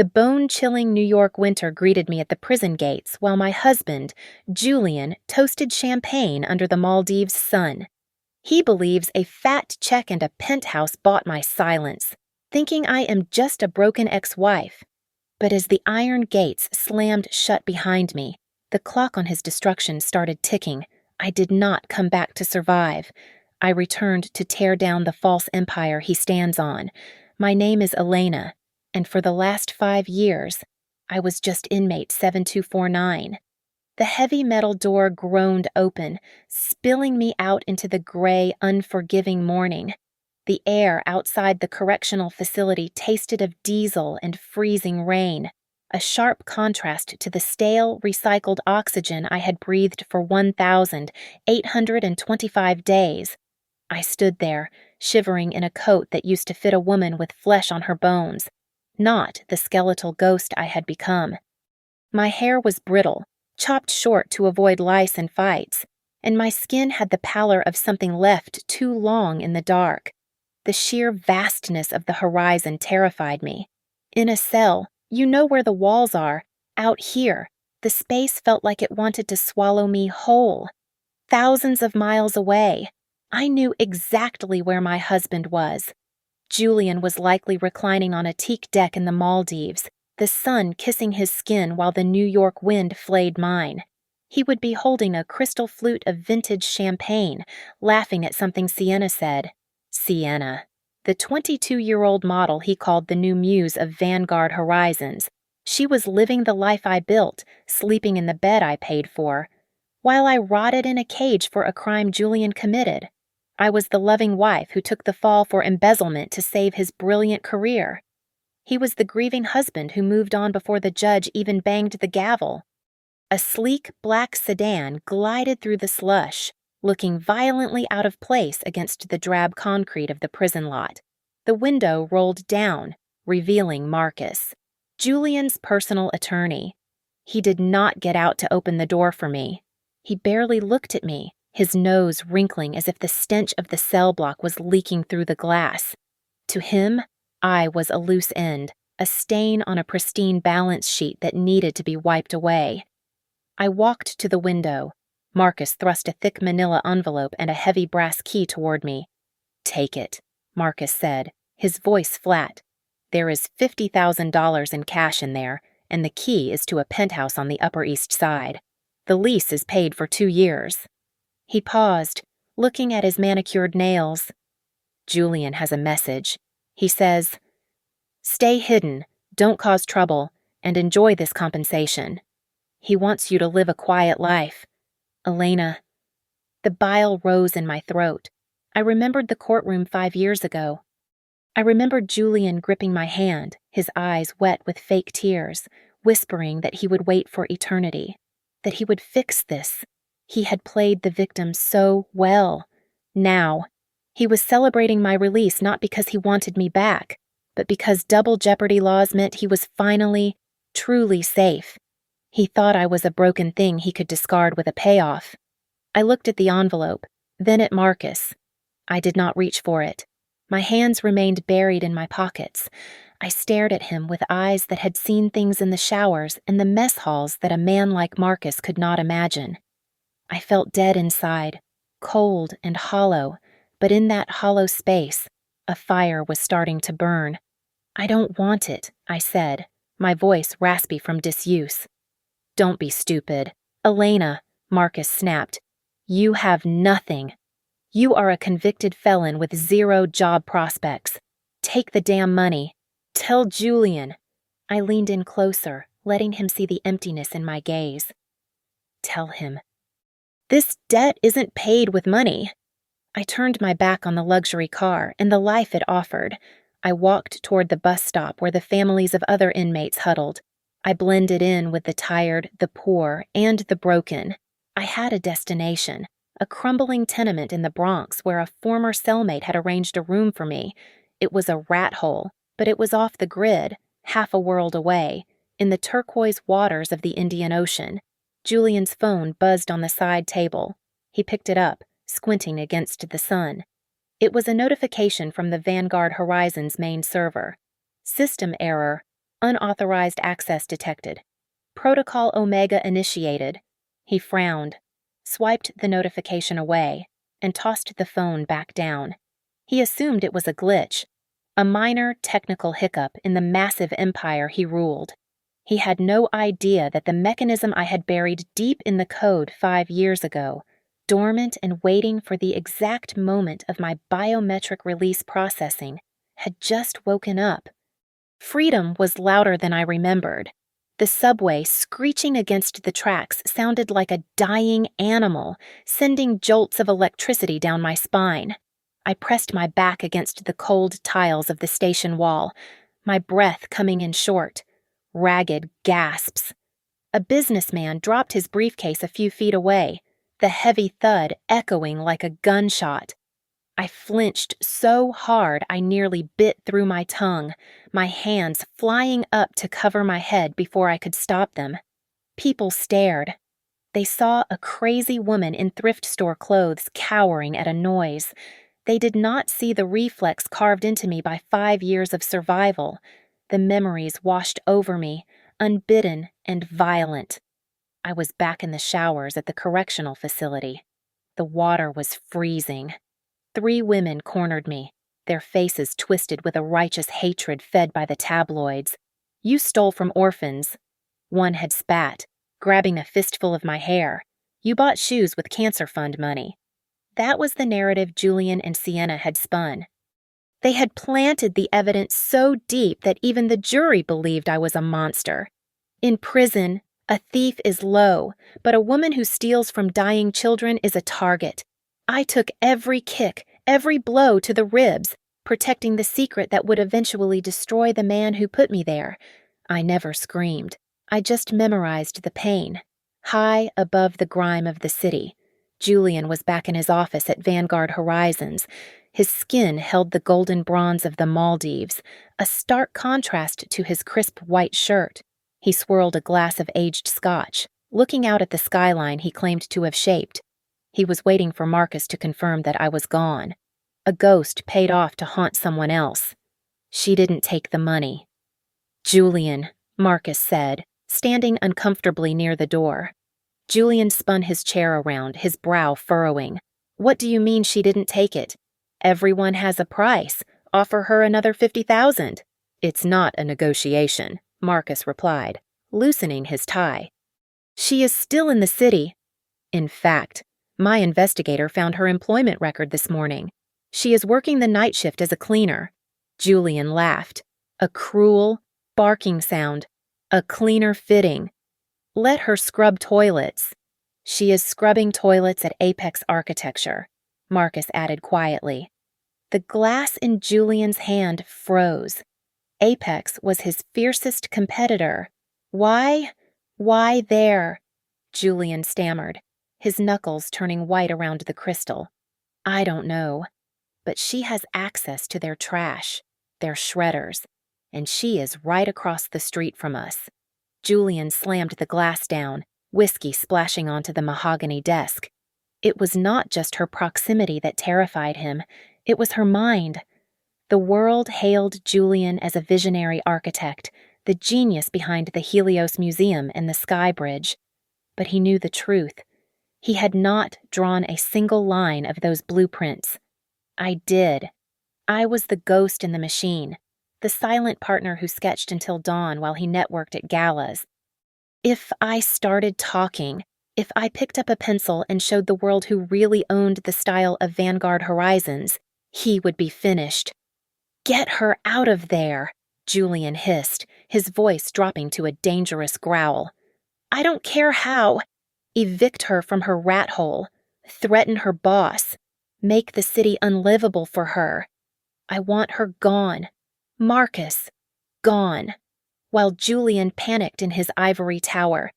The bone-chilling New York winter greeted me at the prison gates while my husband, Julian, toasted champagne under the Maldives sun. He believes a fat check and a penthouse bought my silence, thinking I am just a broken ex-wife. But as the iron gates slammed shut behind me, the clock on his destruction started ticking. I did not come back to survive. I returned to tear down the false empire he stands on. My name is Elena, and for the last 5 years, I was just inmate 7249. The heavy metal door groaned open, spilling me out into the gray, unforgiving morning. The air outside the correctional facility tasted of diesel and freezing rain, a sharp contrast to the stale, recycled oxygen I had breathed for 1,825 days. I stood there, shivering in a coat that used to fit a woman with flesh on her bones, not the skeletal ghost I had become. My hair was brittle, chopped short to avoid lice and fights, and my skin had the pallor of something left too long in the dark. The sheer vastness of the horizon terrified me. In a cell, you know where the walls are. Out here, the space felt like it wanted to swallow me whole. Thousands of miles away, I knew exactly where my husband was. Julian was likely reclining on a teak deck in the Maldives, the sun kissing his skin while the New York wind flayed mine. He would be holding a crystal flute of vintage champagne, laughing at something Sienna said. Sienna, the 22-year-old model he called the new muse of Vanguard Horizons. She was living the life I built, sleeping in the bed I paid for, while I rotted in a cage for a crime Julian committed. I was the loving wife who took the fall for embezzlement to save his brilliant career. He was the grieving husband who moved on before the judge even banged the gavel. A sleek black sedan glided through the slush, looking violently out of place against the drab concrete of the prison lot. The window rolled down, revealing Marcus, Julian's personal attorney. He did not get out to open the door for me. He barely looked at me, his nose wrinkling as if the stench of the cell block was leaking through the glass. To him, I was a loose end, a stain on a pristine balance sheet that needed to be wiped away. I walked to the window. Marcus thrust a thick manila envelope and a heavy brass key toward me. "Take it," Marcus said, his voice flat. "There is $50,000 in cash in there, and the key is to a penthouse on the Upper East Side. The lease is paid for 2 years. He paused, looking at his manicured nails. "Julian has a message. He says, 'Stay hidden, don't cause trouble, and enjoy this compensation. He wants you to live a quiet life.' Elena." The bile rose in my throat. I remembered the courtroom 5 years ago. I remembered Julian gripping my hand, his eyes wet with fake tears, whispering that he would wait for eternity, that he would fix this. He had played the victim so well. Now, he was celebrating my release not because he wanted me back, but because double jeopardy laws meant he was finally, truly safe. He thought I was a broken thing he could discard with a payoff. I looked at the envelope, then at Marcus. I did not reach for it. My hands remained buried in my pockets. I stared at him with eyes that had seen things in the showers and the mess halls that a man like Marcus could not imagine. I felt dead inside, cold and hollow, but in that hollow space, a fire was starting to burn. "I don't want it," I said, my voice raspy from disuse. "Don't be stupid. Elena," Marcus snapped. "You have nothing. You are a convicted felon with 0 job prospects. Take the damn money. Tell Julian." I leaned in closer, letting him see the emptiness in my gaze. "Tell him. This debt isn't paid with money." I turned my back on the luxury car and the life it offered. I walked toward the bus stop where the families of other inmates huddled. I blended in with the tired, the poor, and the broken. I had a destination, a crumbling tenement in the Bronx where a former cellmate had arranged a room for me. It was a rat hole, but it was off the grid, half a world away, in the turquoise waters of the Indian Ocean. Julian's phone buzzed on the side table. He picked it up, squinting against the sun. It was a notification from the Vanguard Horizons main server. "System error. Unauthorized access detected. Protocol Omega initiated. He frowned, swiped the notification away, and tossed the phone back down. He assumed it was a glitch, a minor technical hiccup in the massive empire he ruled. He had no idea that the mechanism I had buried deep in the code 5 years ago, dormant and waiting for the exact moment of my biometric release processing, had just woken up. Freedom was louder than I remembered. The subway screeching against the tracks sounded like a dying animal, sending jolts of electricity down my spine. I pressed my back against the cold tiles of the station wall, my breath coming in short, ragged gasps. A businessman dropped his briefcase a few feet away, the heavy thud echoing like a gunshot. I flinched so hard I nearly bit through my tongue, my hands flying up to cover my head before I could stop them. People stared. They saw a crazy woman in thrift store clothes cowering at a noise. They did not see the reflex carved into me by 5 years of survival. The memories washed over me, unbidden and violent. I was back in the showers at the correctional facility. The water was freezing. 3 women cornered me, their faces twisted with a righteous hatred fed by the tabloids. "You stole from orphans." One had spat, grabbing a fistful of my hair. "You bought shoes with cancer fund money." That was the narrative Julian and Sienna had spun. They had planted the evidence so deep that even the jury believed I was a monster. In prison, a thief is low, but a woman who steals from dying children is a target. I took every kick, every blow to the ribs, protecting the secret that would eventually destroy the man who put me there. I never screamed. I just memorized the pain. High above the grime of the city, Julian was back in his office at Vanguard Horizons. His skin held the golden bronze of the Maldives, a stark contrast to his crisp white shirt. He swirled a glass of aged scotch, looking out at the skyline he claimed to have shaped. He was waiting for Marcus to confirm that I was gone. A ghost paid off to haunt someone else. She didn't take the money. "Julian," Marcus said, standing uncomfortably near the door. Julian spun his chair around, his brow furrowing. "What do you mean she didn't take it? Everyone has a price. Offer her another 50,000. "It's not a negotiation," Marcus replied, loosening his tie. "She is still in the city. In fact, my investigator found her employment record this morning. She is working the night shift as a cleaner." Julian laughed. A cruel, barking sound. "A cleaner fitting. Let her scrub toilets." "She is scrubbing toilets at Apex Architecture," Marcus added quietly. The glass in Julian's hand froze. Apex was his fiercest competitor. Why there?" Julian stammered, his knuckles turning white around the crystal. "I don't know. But she has access to their trash, their shredders, and she is right across the street from us." Julian slammed the glass down, whiskey splashing onto the mahogany desk. It was not just her proximity that terrified him, it was her mind. The world hailed Julian as a visionary architect, the genius behind the Helios Museum and the Sky Bridge. But he knew the truth. He had not drawn a single line of those blueprints. I did. I was the ghost in the machine, the silent partner who sketched until dawn while he networked at galas. If I started talking, if I picked up a pencil and showed the world who really owned the style of Vanguard Horizons, he would be finished. "Get her out of there," Julian hissed, his voice dropping to a dangerous growl. "I don't care how. Evict her from her rat hole. Threaten her boss. Make the city unlivable for her. I want her gone. Marcus, gone." While Julian panicked in his ivory tower,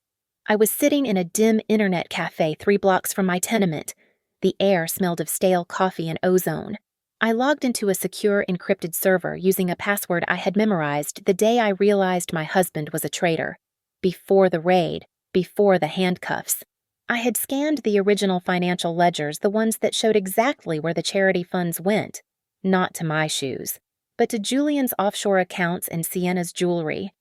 I was sitting in a dim internet cafe 3 blocks from my tenement. The air smelled of stale coffee and ozone. I logged into a secure encrypted server using a password I had memorized the day I realized my husband was a traitor. Before the raid, before the handcuffs. I had scanned the original financial ledgers, the ones that showed exactly where the charity funds went. Not to my shoes, but to Julian's offshore accounts and Sienna's jewelry.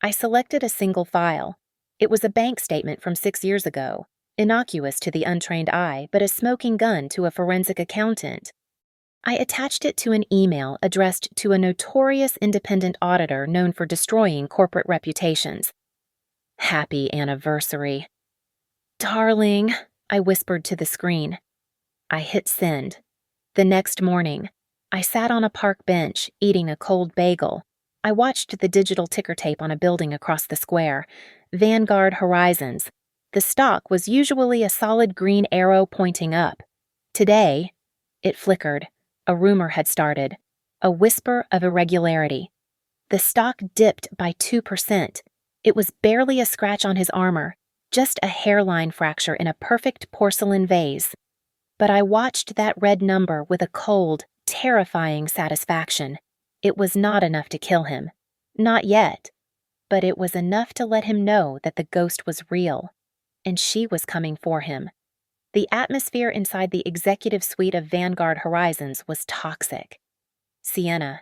I selected a single file. It was a bank statement from 6 years ago, innocuous to the untrained eye, but a smoking gun to a forensic accountant. I attached it to an email addressed to a notorious independent auditor known for destroying corporate reputations. Happy anniversary. Darling, I whispered to the screen. I hit send. The next morning, I sat on a park bench, eating a cold bagel. I watched the digital ticker tape on a building across the square. Vanguard Horizons. The stock was usually a solid green arrow pointing up. Today, it flickered. A rumor had started. A whisper of irregularity. The stock dipped by 2%. It was barely a scratch on his armor, just a hairline fracture in a perfect porcelain vase. But I watched that red number with a cold, terrifying satisfaction. It was not enough to kill him. Not yet. But it was enough to let him know that the ghost was real. And she was coming for him. The atmosphere inside the executive suite of Vanguard Horizons was toxic. Sienna,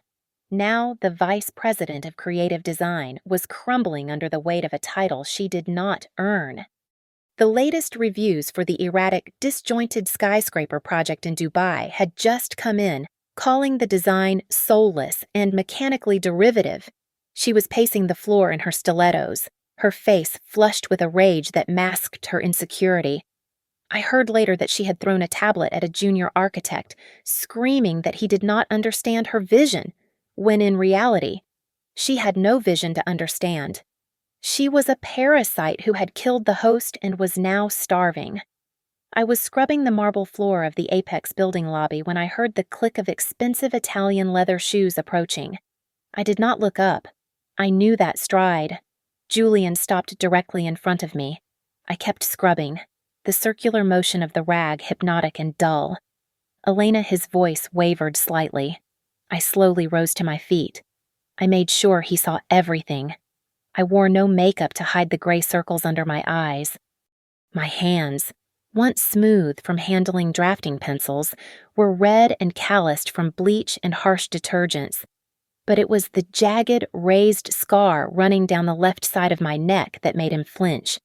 now the vice president of creative design, was crumbling under the weight of a title she did not earn. The latest reviews for the erratic, disjointed skyscraper project in Dubai had just come in, calling the design soulless and mechanically derivative. She was pacing the floor in her stilettos, her face flushed with a rage that masked her insecurity. I heard later that she had thrown a tablet at a junior architect, screaming that he did not understand her vision, when in reality, she had no vision to understand. She was a parasite who had killed the host and was now starving. I was scrubbing the marble floor of the Apex building lobby when I heard the click of expensive Italian leather shoes approaching. I did not look up. I knew that stride. Julian stopped directly in front of me. I kept scrubbing, the circular motion of the rag hypnotic and dull. Elena, his voice wavered slightly. I slowly rose to my feet. I made sure he saw everything. I wore no makeup to hide the gray circles under my eyes. My hands, once smooth from handling drafting pencils, were red and calloused from bleach and harsh detergents. But it was the jagged, raised scar running down the left side of my neck that made him flinch.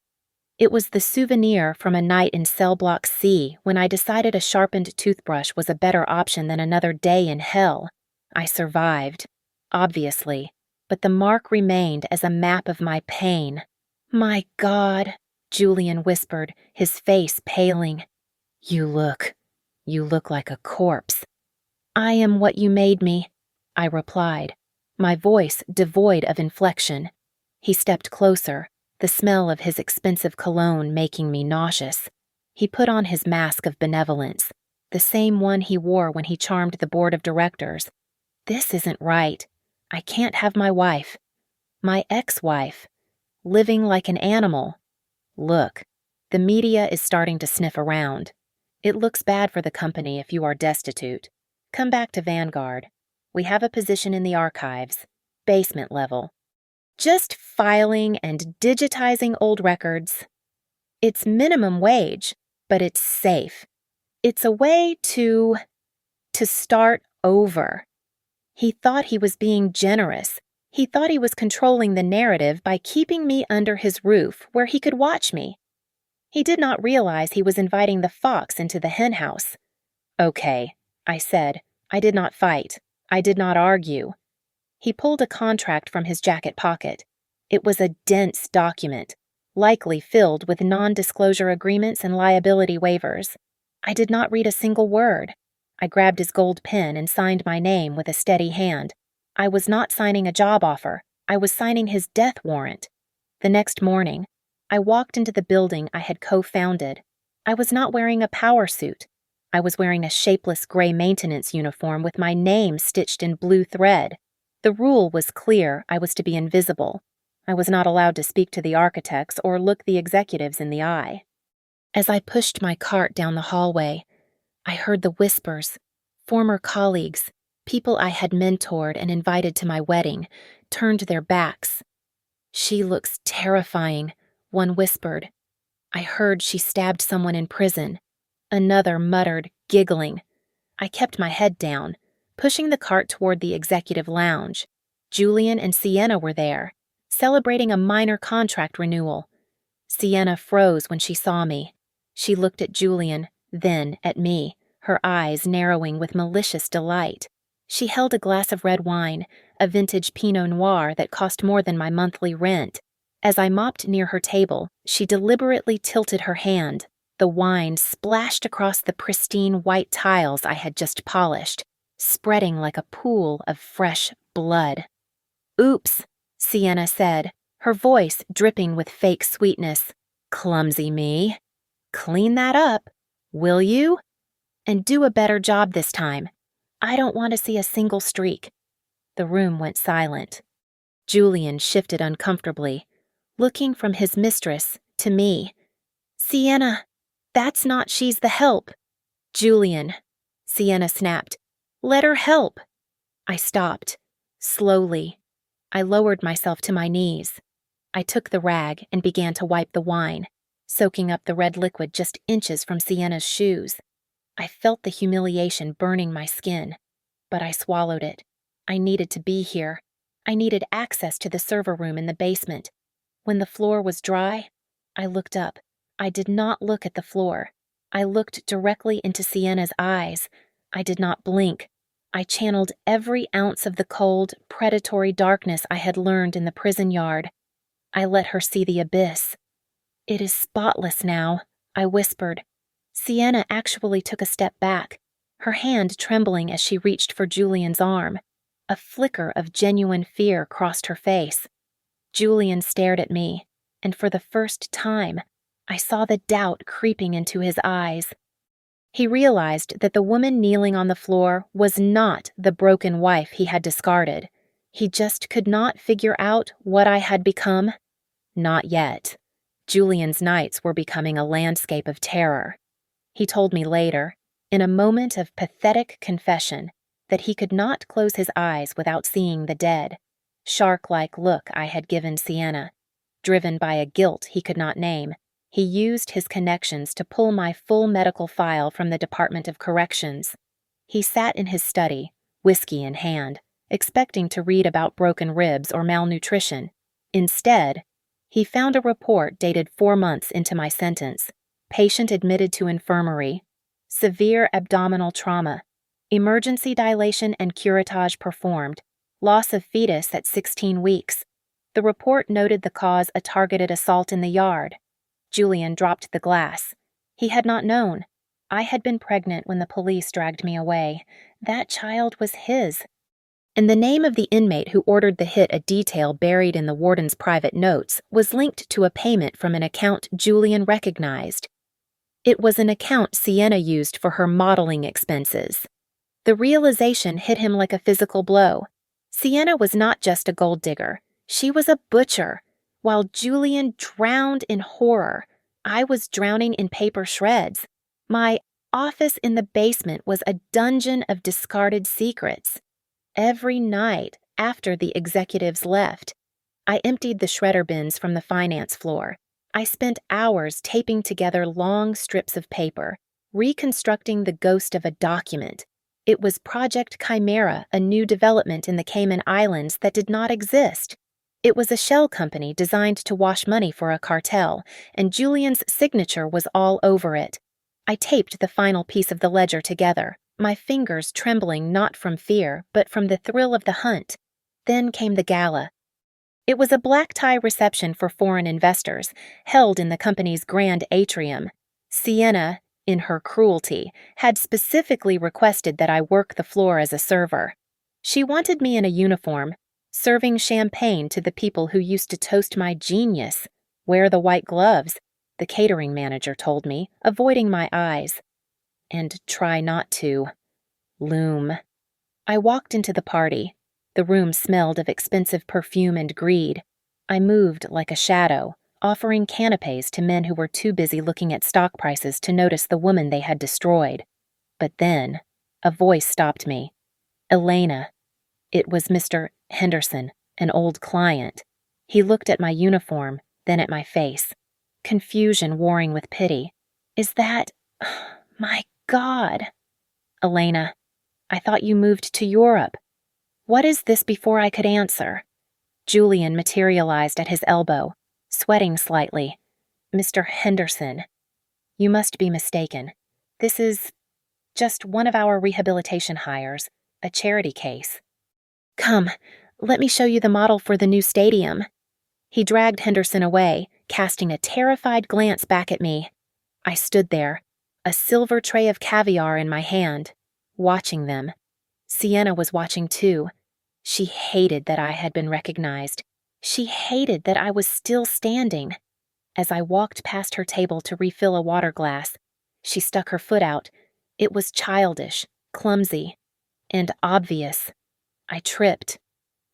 It was the souvenir from a night in cell block C when I decided a sharpened toothbrush was a better option than another day in hell. I survived, obviously, but the mark remained as a map of my pain. My God, Julian whispered, his face paling. You look like a corpse. I am what you made me, I replied, my voice devoid of inflection. He stepped closer, the smell of his expensive cologne making me nauseous. He put on his mask of benevolence, the same one he wore when he charmed the board of directors. This isn't right. I can't have my wife, my ex-wife, living like an animal. Look, the media is starting to sniff around. It looks bad for the company if you are destitute. Come back to Vanguard. We have a position in the archives, basement level. Just filing and digitizing old records. It's minimum wage, but it's safe. It's a way to start over. He thought he was being generous. He thought he was controlling the narrative by keeping me under his roof where he could watch me. He did not realize he was inviting the fox into the henhouse. Okay, I said. I did not fight. I did not argue. He pulled a contract from his jacket pocket. It was a dense document, likely filled with non-disclosure agreements and liability waivers. I did not read a single word. I grabbed his gold pen and signed my name with a steady hand. I was not signing a job offer. I was signing his death warrant. The next morning, I walked into the building I had co-founded. I was not wearing a power suit. I was wearing a shapeless gray maintenance uniform with my name stitched in blue thread. The rule was clear. I was to be invisible. I was not allowed to speak to the architects or look the executives in the eye. As I pushed my cart down the hallway, I heard the whispers. Former colleagues, people I had mentored and invited to my wedding, turned their backs. She looks terrifying, one whispered. I heard she stabbed someone in prison. Another muttered, giggling. I kept my head down, pushing the cart toward the executive lounge. Julian and Sienna were there. celebrating a minor contract renewal. Sienna froze when she saw me. She looked at Julian, then at me, her eyes narrowing with malicious delight. She held a glass of red wine, a vintage Pinot Noir that cost more than my monthly rent. As I mopped near her table, she deliberately tilted her hand. The wine splashed across the pristine white tiles I had just polished, spreading like a pool of fresh blood. "Oops," Sienna said, her voice dripping with fake sweetness. "Clumsy me. Clean that up, will you? And do a better job this time. I don't want to see a single streak." The room went silent. Julian shifted uncomfortably, looking from his mistress to me. "Sienna, that's not she's the help." "Julian," Sienna snapped. "Let her help." I stopped. Slowly. I lowered myself to my knees. I took the rag and began to wipe the wine, soaking up the red liquid just inches from Sienna's shoes. I felt the humiliation burning my skin, but I swallowed it. I needed to be here. I needed access to the server room in the basement. When the floor was dry, I looked up. I did not look at the floor. I looked directly into Sienna's eyes. I did not blink. I channeled every ounce of the cold, predatory darkness I had learned in the prison yard. I let her see the abyss. "It is spotless now," I whispered. Sienna actually took a step back, her hand trembling as she reached for Julian's arm. A flicker of genuine fear crossed her face. Julian stared at me, and for the first time, I saw the doubt creeping into his eyes. He realized that the woman kneeling on the floor was not the broken wife he had discarded. He just could not figure out what I had become. Not yet. Julian's nights were becoming a landscape of terror. He told me later, in a moment of pathetic confession, that he could not close his eyes without seeing the dead, shark-like look I had given Sienna. Driven by a guilt he could not name, he used his connections to pull my full medical file from the Department of Corrections. He sat in his study, whiskey in hand, expecting to read about broken ribs or malnutrition. Instead, he found a report dated 4 months into my sentence. Patient admitted to infirmary. Severe abdominal trauma. Emergency dilation and curettage performed. Loss of fetus at 16 weeks. The report noted the cause a targeted assault in the yard. Julian dropped the glass. He had not known. I had been pregnant when the police dragged me away. That child was his. And the name of the inmate who ordered the hit, a detail buried in the warden's private notes, was linked to a payment from an account Julian recognized. It was an account Sienna used for her modeling expenses. The realization hit him like a physical blow. Sienna was not just a gold digger. She was a butcher. While Julian drowned in horror, I was drowning in paper shreds. My office in the basement was a dungeon of discarded secrets. Every night after the executives left, I emptied the shredder bins from the finance floor. I spent hours taping together long strips of paper, reconstructing the ghost of a document. It was Project Chimera, a new development in the Cayman Islands that did not exist. It was a shell company designed to wash money for a cartel, and Julian's signature was all over it. I taped the final piece of the ledger together, my fingers trembling not from fear, but from the thrill of the hunt. Then came the gala. It was a black-tie reception for foreign investors, held in the company's grand atrium. Sienna, in her cruelty, had specifically requested that I work the floor as a server. She wanted me in a uniform, serving champagne to the people who used to toast my genius. "Wear the white gloves," the catering manager told me, avoiding my eyes. And try not to. Loom. I walked into the party. The room smelled of expensive perfume and greed. I moved like a shadow, offering canapes to men who were too busy looking at stock prices to notice the woman they had destroyed. But then, a voice stopped me. "Elena." It was Mr. Henderson, an old client. He looked at my uniform, then at my face. Confusion warring with pity. "Is that... my God." "Elena, I thought you moved to Europe." What is this before I could answer? Julian materialized at his elbow, sweating slightly. "Mr. Henderson, you must be mistaken. This is just one of our rehabilitation hires, a charity case. Come, let me show you the model for the new stadium." He dragged Henderson away, casting a terrified glance back at me. I stood there, a silver tray of caviar in my hand, watching them. Sienna was watching too. She hated that I had been recognized. She hated that I was still standing. As I walked past her table to refill a water glass, she stuck her foot out. It was childish, clumsy, and obvious. I tripped.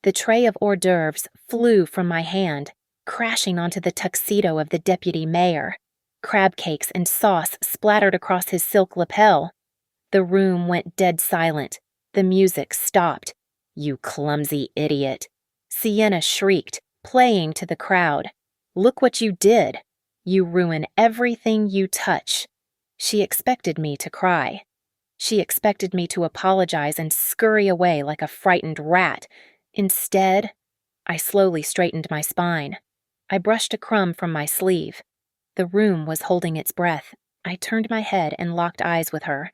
The tray of hors d'oeuvres flew from my hand, crashing onto the tuxedo of the deputy mayor. Crab cakes and sauce splattered across his silk lapel. The room went dead silent. The music stopped. "You clumsy idiot," Sienna shrieked, playing to the crowd. "Look what you did. You ruin everything you touch." She expected me to cry. She expected me to apologize and scurry away like a frightened rat. Instead, I slowly straightened my spine. I brushed a crumb from my sleeve. The room was holding its breath. I turned my head and locked eyes with her.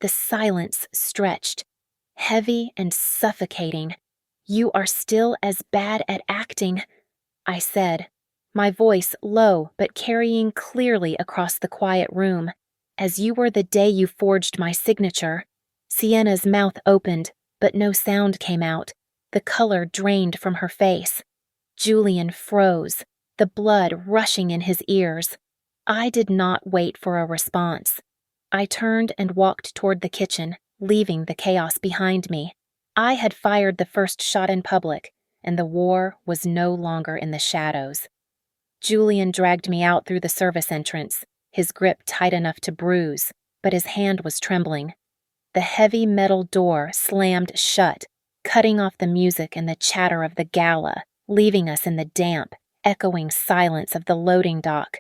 The silence stretched, heavy and suffocating. "You are still as bad at acting," I said, my voice low but carrying clearly across the quiet room, "as you were the day you forged my signature." Sienna's mouth opened, but no sound came out. The color drained from her face. Julian froze, the blood rushing in his ears. I did not wait for a response. I turned and walked toward the kitchen, leaving the chaos behind me. I had fired the first shot in public, and the war was no longer in the shadows. Julian dragged me out through the service entrance, his grip tight enough to bruise, but his hand was trembling. The heavy metal door slammed shut, cutting off the music and the chatter of the gala, leaving us in the damp, echoing silence of the loading dock.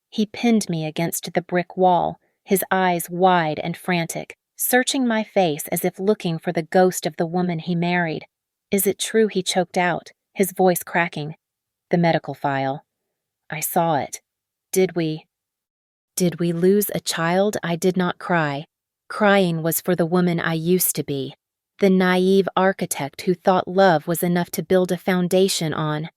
He pinned me against the brick wall, his eyes wide and frantic, searching my face as if looking for the ghost of the woman he married. "Is it true?" he choked out, his voice cracking. "The medical file. I saw it. Did we lose a child?" I did not cry. Crying was for the woman I used to be, the naive architect who thought love was enough to build a foundation on.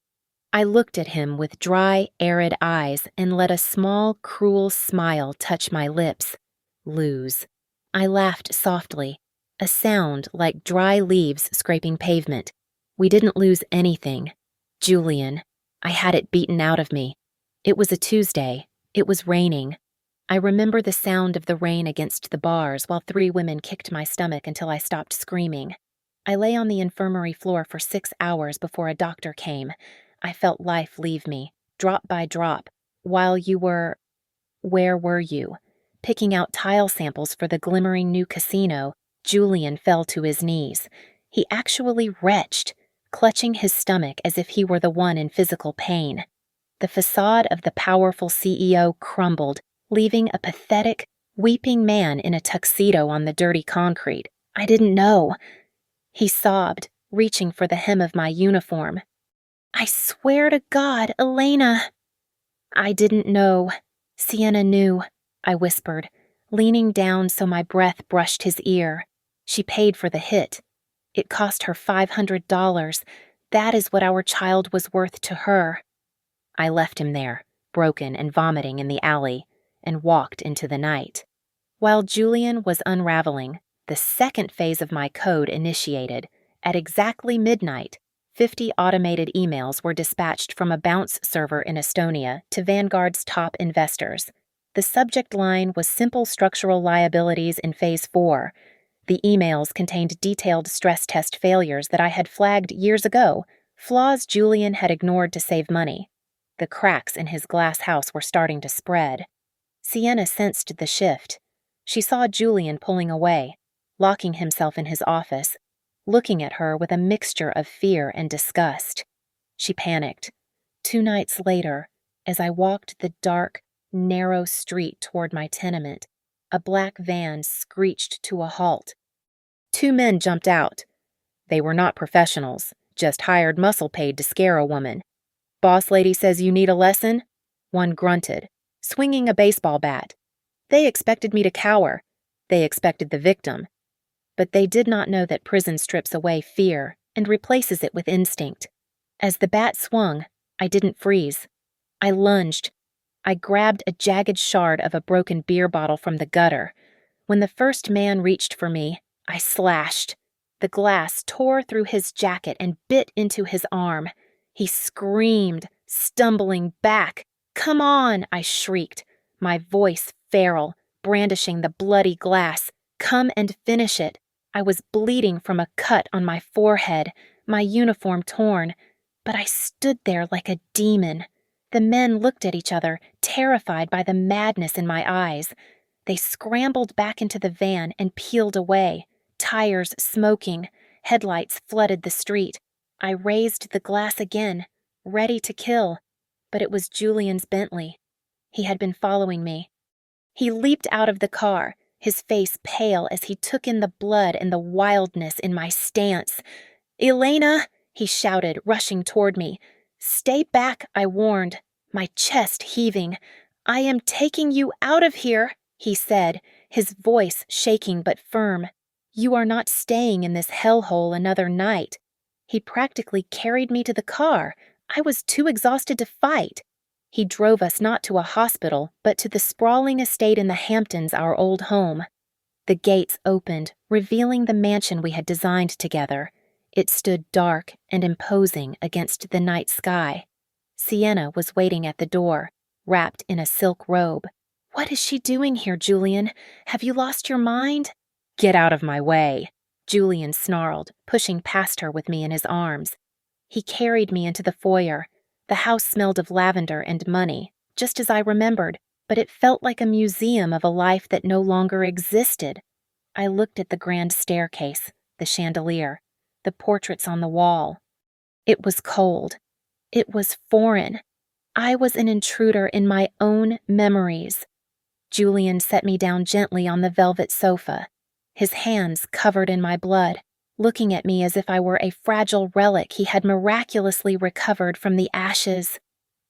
I looked at him with dry, arid eyes and let a small, cruel smile touch my lips. "Lose." I laughed softly, a sound like dry leaves scraping pavement. "We didn't lose anything. Julian, I had it beaten out of me. It was a Tuesday. It was raining. I remember the sound of the rain against the bars while 3 women kicked my stomach until I stopped screaming. I lay on the infirmary floor for 6 hours before a doctor came. I felt life leave me, drop by drop, while you were— where were you? Picking out tile samples for the glimmering new casino. Julian fell to his knees. He actually retched, clutching his stomach as if he were the one in physical pain. The facade of the powerful CEO crumbled, leaving a pathetic, weeping man in a tuxedo on the dirty concrete. "I didn't know." He sobbed, reaching for the hem of my uniform. "I swear to God, Elena." "I didn't know. Sienna knew," I whispered, leaning down so my breath brushed his ear. "She paid for the hit. It cost her $500. That is what our child was worth to her." I left him there, broken and vomiting in the alley, and walked into the night. While Julian was unraveling, the second phase of my code initiated. At exactly midnight, 50 automated emails were dispatched from a bounce server in Estonia to Vanguard's top investors. The subject line was simple structural liabilities in Phase 4. The emails contained detailed stress test failures that I had flagged years ago, flaws Julian had ignored to save money. The cracks in his glass house were starting to spread. Sienna sensed the shift. She saw Julian pulling away, locking himself in his office, looking at her with a mixture of fear and disgust. She panicked. 2 nights later, as I walked the dark, narrow street toward my tenement, a black van screeched to a halt. 2 men jumped out. They were not professionals, Just hired muscle paid to scare a woman. Boss lady says you need a lesson? One grunted, swinging a baseball bat. They expected me to cower. They expected the victim. But they did not know that prison strips away fear and replaces it with instinct. As the bat swung, I didn't freeze. I lunged. I grabbed a jagged shard of a broken beer bottle from the gutter. When the first man reached for me, I slashed. The glass tore through his jacket and bit into his arm. He screamed, stumbling back. "Come on!" I shrieked, my voice feral, brandishing the bloody glass. "Come and finish it." I was bleeding from a cut on my forehead, my uniform torn, but I stood there like a demon. The men looked at each other, terrified by the madness in my eyes. They scrambled back into the van and peeled away, tires smoking, headlights flooded the street. I raised the glass again, ready to kill, but it was Julian's Bentley. He had been following me. He leaped out of the car, his face pale as he took in the blood and the wildness in my stance. "Elena!" he shouted, rushing toward me. "Stay back," I warned, my chest heaving. "I am taking you out of here," he said, his voice shaking but firm. "You are not staying in this hellhole another night." He practically carried me to the car. I was too exhausted to fight. He drove us not to a hospital, but to the sprawling estate in the Hamptons, our old home. The gates opened, revealing the mansion we had designed together. It stood dark and imposing against the night sky. Sienna was waiting at the door, wrapped in a silk robe. "What is she doing here, Julian? Have you lost your mind?" "Get out of my way," Julian snarled, pushing past her with me in his arms. He carried me into the foyer. The house smelled of lavender and money, just as I remembered, but it felt like a museum of a life that no longer existed. I looked at the grand staircase, the chandelier, the portraits on the wall. It was cold. It was foreign. I was an intruder in my own memories. Julian set me down gently on the velvet sofa, his hands covered in my blood, looking at me as if I were a fragile relic he had miraculously recovered from the ashes.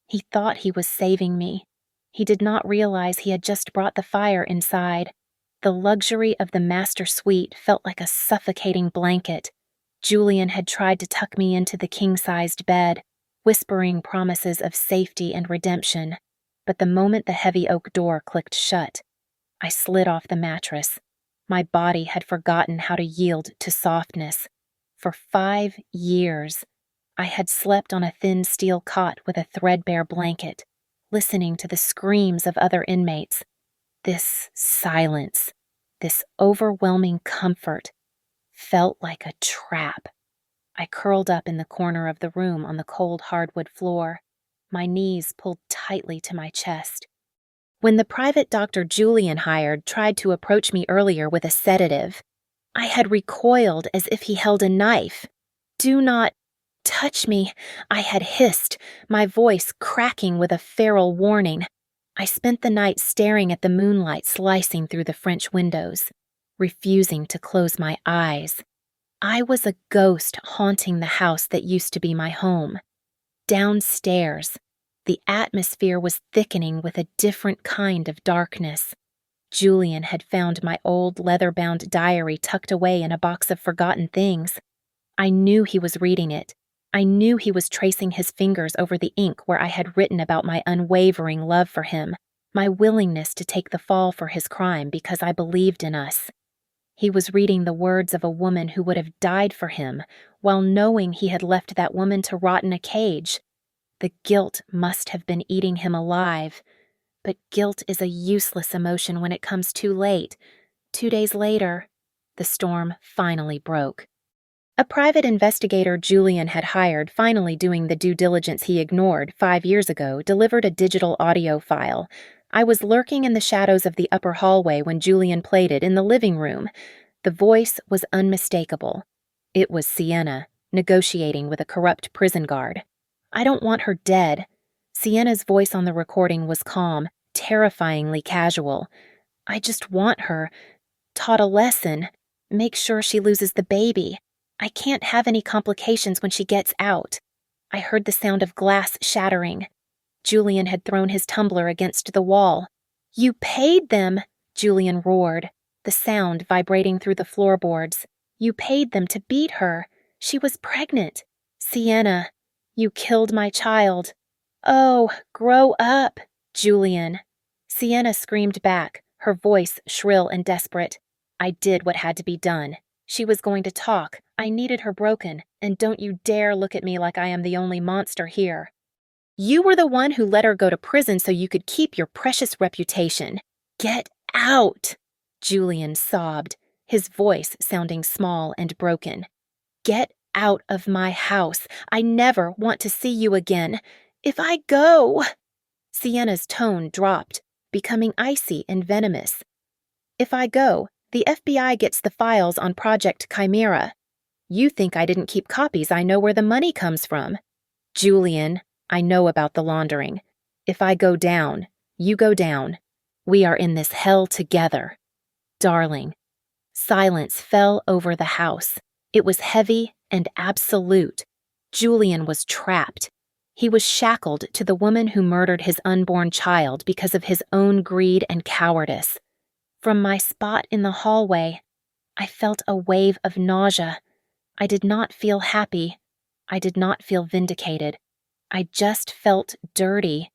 He thought he was saving me. He did not realize he had just brought the fire inside. The luxury of the master suite felt like a suffocating blanket. Julian had tried to tuck me into the king-sized bed, whispering promises of safety and redemption, but the moment the heavy oak door clicked shut, I slid off the mattress. My body had forgotten how to yield to softness. For 5 years, I had slept on a thin steel cot with a threadbare blanket, listening to the screams of other inmates. This silence, this overwhelming comfort, felt like a trap. I curled up in the corner of the room on the cold hardwood floor, my knees pulled tightly to my chest. When the private doctor Julian hired tried to approach me earlier with a sedative, I had recoiled as if he held a knife. "Do not touch me," I had hissed, my voice cracking with a feral warning. I spent the night staring at the moonlight slicing through the French windows, refusing to close my eyes. I was a ghost haunting the house that used to be my home. Downstairs, the atmosphere was thickening with a different kind of darkness. Julian had found my old leather-bound diary tucked away in a box of forgotten things. I knew he was reading it. I knew he was tracing his fingers over the ink where I had written about my unwavering love for him, my willingness to take the fall for his crime because I believed in us. He was reading the words of a woman who would have died for him, while knowing he had left that woman to rot in a cage. The guilt must have been eating him alive. But guilt is a useless emotion when it comes too late. 2 days later, the storm finally broke. A private investigator Julian had hired, finally doing the due diligence he ignored 5 years ago, delivered a digital audio file. I was lurking in the shadows of the upper hallway when Julian played it in the living room. The voice was unmistakable. It was Sienna, negotiating with a corrupt prison guard. "I don't want her dead." Sienna's voice on the recording was calm, terrifyingly casual. "I just want her taught a lesson. Make sure she loses the baby." I can't have any complications when she gets out. I heard the sound of glass shattering. Julian had thrown his tumbler against the wall. You paid them, Julian roared, the sound vibrating through the floorboards. You paid them to beat her. She was pregnant. Sienna, you killed my child. Oh, grow up, Julian. Sienna screamed back, her voice shrill and desperate. I did what had to be done. She was going to talk. I needed her broken, and don't you dare look at me like I am the only monster here. You were the one who let her go to prison so you could keep your precious reputation. Get out, Julian sobbed, his voice sounding small and broken. Get out of my house. I never want to see you again. If I go... Sienna's tone dropped, becoming icy and venomous. If I go, the FBI gets the files on Project Chimera. You think I didn't keep copies. I know where the money comes from. Julian, I know about the laundering. If I go down, you go down. We are in this hell together. Darling. Silence fell over the house. It was heavy and absolute. Julian was trapped. He was shackled to the woman who murdered his unborn child because of his own greed and cowardice. From my spot in the hallway, I felt a wave of nausea. I did not feel happy. I did not feel vindicated. I just felt dirty.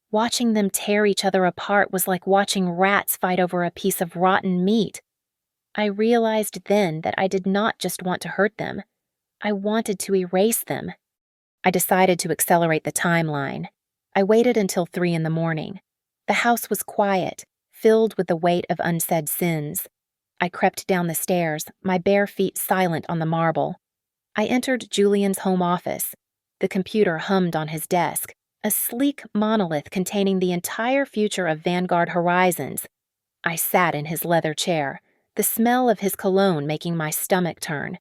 Watching them tear each other apart was like watching rats fight over a piece of rotten meat. I realized then that I did not just want to hurt them. I wanted to erase them. I decided to accelerate the timeline. I waited until 3 a.m. The house was quiet, filled with the weight of unsaid sins. I crept down the stairs, my bare feet silent on the marble. I entered Julian's home office. The computer hummed on his desk, a sleek monolith containing the entire future of Vanguard Horizons. I sat in his leather chair, the smell of his cologne making my stomach turn.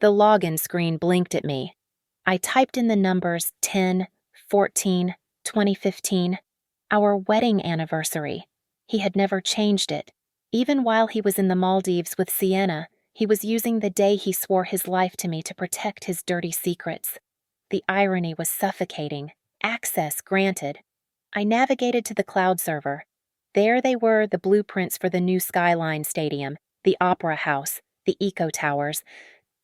The login screen blinked at me. I typed in the numbers 10, 14, 2015, our wedding anniversary. He had never changed it. Even while he was in the Maldives with Sienna, he was using the day he swore his life to me to protect his dirty secrets. The irony was suffocating. Access granted. I navigated to the cloud server. There they were, the blueprints for the new Skyline Stadium, the Opera House, the Eco Towers,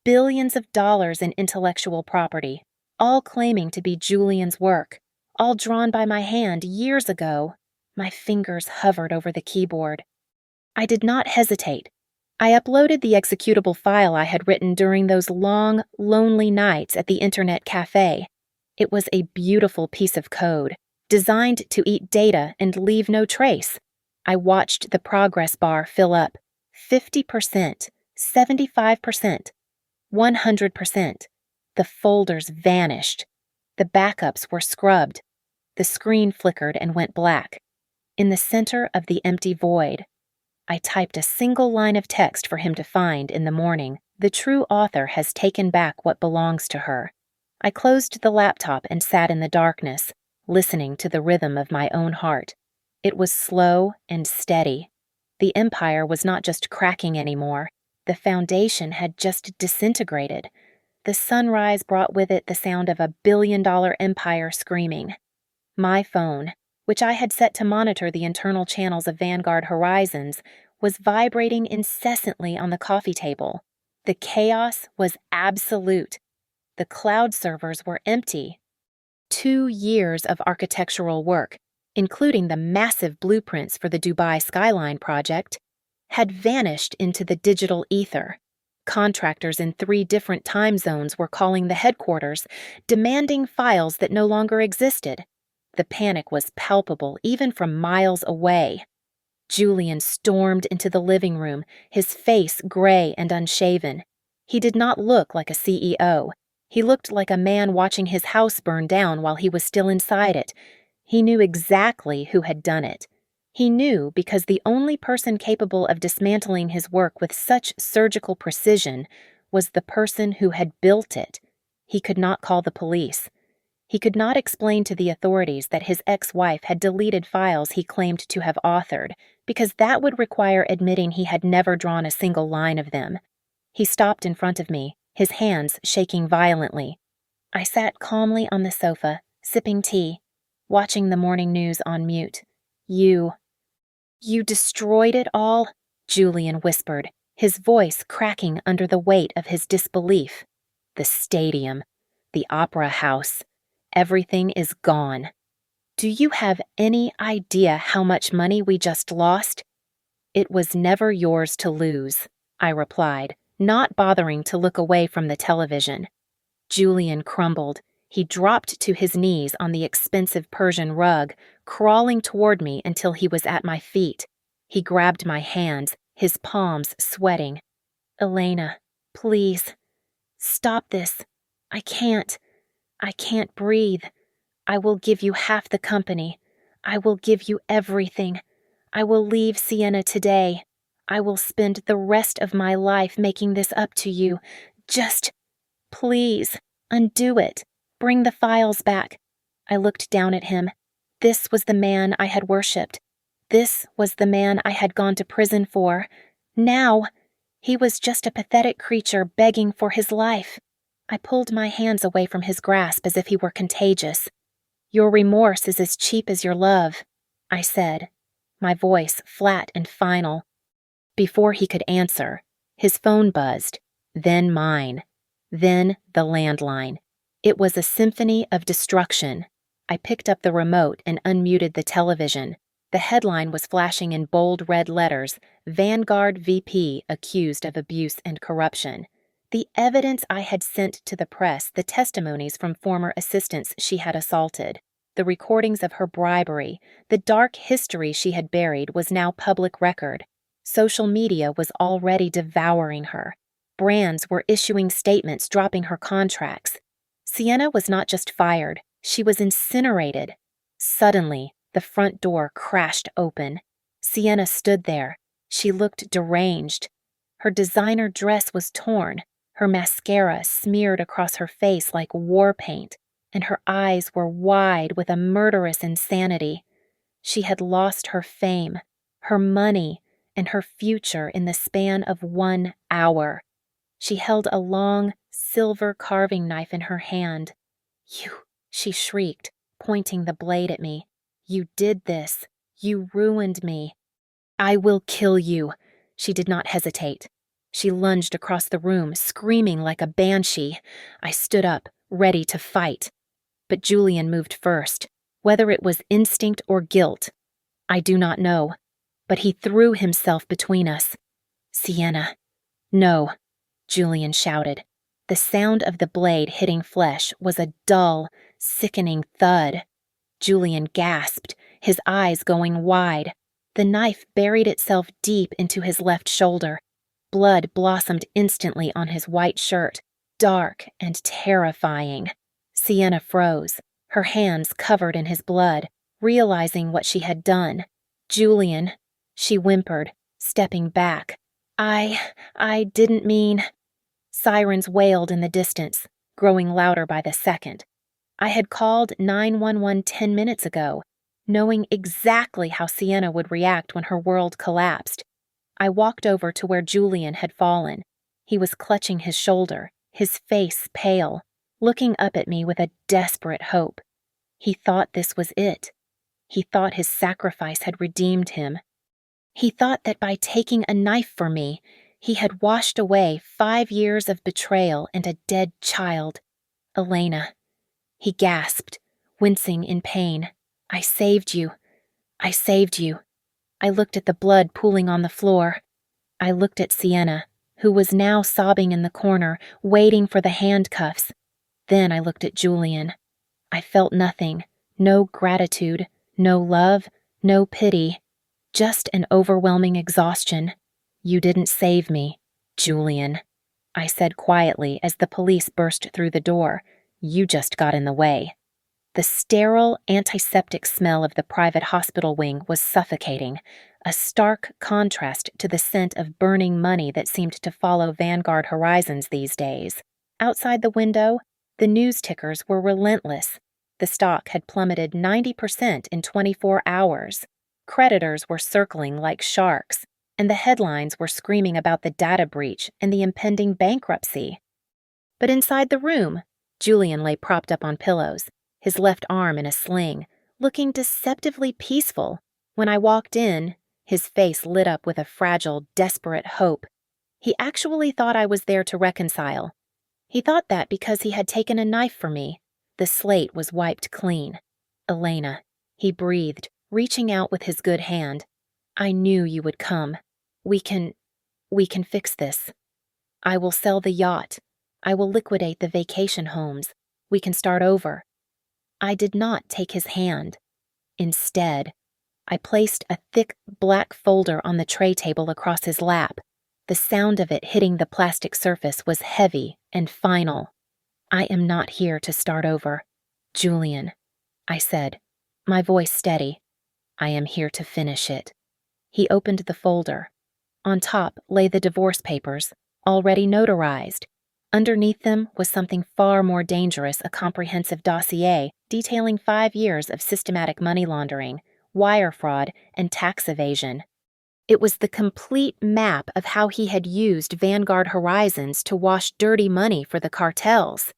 billions of dollars in intellectual property, all claiming to be Julian's work, all drawn by my hand years ago. My fingers hovered over the keyboard. I did not hesitate. I uploaded the executable file I had written during those long, lonely nights at the internet cafe. It was a beautiful piece of code, designed to eat data and leave no trace. I watched the progress bar fill up. 50%, 75%, 100%. The folders vanished. The backups were scrubbed. The screen flickered and went black. In the center of the empty void, I typed a single line of text for him to find in the morning. The true author has taken back what belongs to her. I closed the laptop and sat in the darkness, listening to the rhythm of my own heart. It was slow and steady. The empire was not just cracking anymore. The foundation had just disintegrated. The sunrise brought with it the sound of a billion-dollar empire screaming. My phone, which I had set to monitor the internal channels of Vanguard Horizons, was vibrating incessantly on the coffee table. The chaos was absolute. The cloud servers were empty. 2 years of architectural work, including the massive blueprints for the Dubai Skyline project, had vanished into the digital ether. Contractors in 3 different time zones were calling the headquarters, demanding files that no longer existed. The panic was palpable even from miles away. Julian stormed into the living room, his face gray and unshaven. He did not look like a CEO. He looked like a man watching his house burn down while he was still inside it. He knew exactly who had done it. He knew because the only person capable of dismantling his work with such surgical precision was the person who had built it. He could not call the police. He could not explain to the authorities that his ex-wife had deleted files he claimed to have authored, because that would require admitting he had never drawn a single line of them. He stopped in front of me, his hands shaking violently. I sat calmly on the sofa, sipping tea, watching the morning news on mute. You destroyed it all? Julian whispered, his voice cracking under the weight of his disbelief. The stadium, the opera house, everything is gone. Do you have any idea how much money we just lost? It was never yours to lose, I replied, not bothering to look away from the television. Julian crumbled. He dropped to his knees on the expensive Persian rug, crawling toward me until he was at my feet. He grabbed my hands, his palms sweating. Elena, please, stop this. I can't breathe. I will give you half the company. I will give you everything. I will leave Sienna today. I will spend the rest of my life making this up to you. Just, please, undo it. Bring the files back. I looked down at him. This was the man I had worshipped. This was the man I had gone to prison for. Now, he was just a pathetic creature begging for his life. I pulled my hands away from his grasp as if he were contagious. Your remorse is as cheap as your love, I said, my voice flat and final. Before he could answer, his phone buzzed, then mine, then the landline. It was a symphony of destruction. I picked up the remote and unmuted the television. The headline was flashing in bold red letters, Vanguard VP accused of abuse and corruption. The evidence I had sent to the press, the testimonies from former assistants she had assaulted, the recordings of her bribery, the dark history she had buried was now public record. Social media was already devouring her. Brands were issuing statements dropping her contracts. Sienna was not just fired, she was incinerated. Suddenly, the front door crashed open. Sienna stood there. She looked deranged. Her designer dress was torn, her mascara smeared across her face like war paint, and her eyes were wide with a murderous insanity. She had lost her fame, her money, and her future in the span of 1 hour. She held a long, silver carving knife in her hand. You, she shrieked, pointing the blade at me. You did this. You ruined me. I will kill you. She did not hesitate. She lunged across the room, screaming like a banshee. I stood up, ready to fight. But Julian moved first. Whether it was instinct or guilt, I do not know. But he threw himself between us. Sienna. No, Julian shouted. The sound of the blade hitting flesh was a dull, sickening thud. Julian gasped, his eyes going wide. The knife buried itself deep into his left shoulder. Blood blossomed instantly on his white shirt, dark and terrifying. Sienna froze, her hands covered in his blood, realizing what she had done. Julian, she whimpered, stepping back. I didn't mean... Sirens wailed in the distance, growing louder by the second. I had called 911 10 minutes ago, knowing exactly how Sienna would react when her world collapsed. I walked over to where Julian had fallen. He was clutching his shoulder, his face pale, looking up at me with a desperate hope. He thought this was it. He thought his sacrifice had redeemed him. He thought that by taking a knife for me, he had washed away 5 years of betrayal and a dead child. Elena. He gasped, wincing in pain. I saved you. I saved you. I looked at the blood pooling on the floor. I looked at Sienna, who was now sobbing in the corner, waiting for the handcuffs. Then I looked at Julian. I felt nothing, no gratitude, no love, no pity, just an overwhelming exhaustion. You didn't save me, Julian, I said quietly as the police burst through the door. You just got in the way. The sterile, antiseptic smell of the private hospital wing was suffocating, a stark contrast to the scent of burning money that seemed to follow Vanguard horizons these days. Outside the window, the news tickers were relentless. The stock had plummeted 90% in 24 hours. Creditors were circling like sharks, and the headlines were screaming about the data breach and the impending bankruptcy. But inside the room, Julian lay propped up on pillows, his left arm in a sling, looking deceptively peaceful. When I walked in, his face lit up with a fragile, desperate hope. He actually thought I was there to reconcile. He thought that because he had taken a knife for me. The slate was wiped clean. Elena, he breathed, reaching out with his good hand. I knew you would come. We can fix this. I will sell the yacht. I will liquidate the vacation homes. We can start over. I did not take his hand. Instead, I placed a thick black folder on the tray table across his lap. The sound of it hitting the plastic surface was heavy and final. I am not here to start over. Julian, I said, my voice steady. I am here to finish it. He opened the folder. On top lay the divorce papers, already notarized. Underneath them was something far more dangerous, a comprehensive dossier detailing 5 years of systematic money laundering, wire fraud, and tax evasion. It was the complete map of how he had used Vanguard Horizons to wash dirty money for the cartels.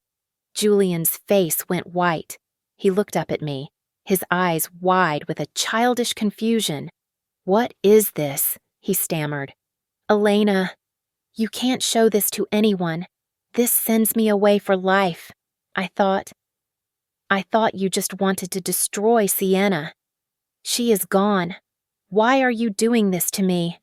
Julian's face went white. He looked up at me, his eyes wide with a childish confusion. What is this? He stammered. Elena, you can't show this to anyone. This sends me away for life. I thought you just wanted to destroy Sienna. She is gone. Why are you doing this to me?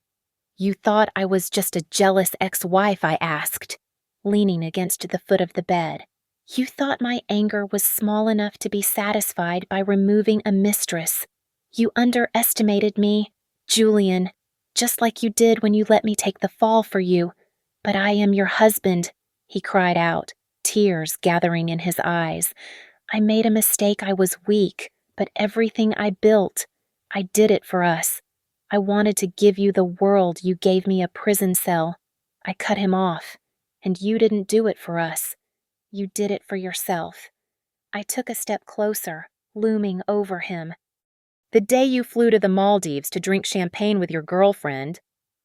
You thought I was just a jealous ex-wife, I asked, leaning against the foot of the bed. You thought my anger was small enough to be satisfied by removing a mistress. You underestimated me, Julian, just like you did when you let me take the fall for you. But I am your husband, he cried out, tears gathering in his eyes. I made a mistake. I was weak, but everything I built, I did it for us. I wanted to give you the world. You gave me a prison cell. I cut him off, and you didn't do it for us. You did it for yourself. I took a step closer, looming over him. The day you flew to the Maldives to drink champagne with your girlfriend,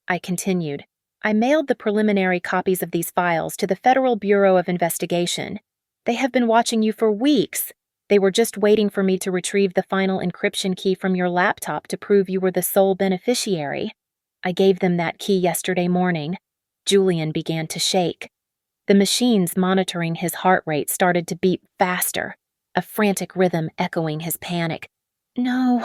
I continued, I mailed the preliminary copies of these files to the Federal Bureau of Investigation. They have been watching you for weeks. They were just waiting for me to retrieve the final encryption key from your laptop to prove you were the sole beneficiary. I gave them that key yesterday morning. Julian began to shake. The machines monitoring his heart rate started to beat faster, a frantic rhythm echoing his panic. No,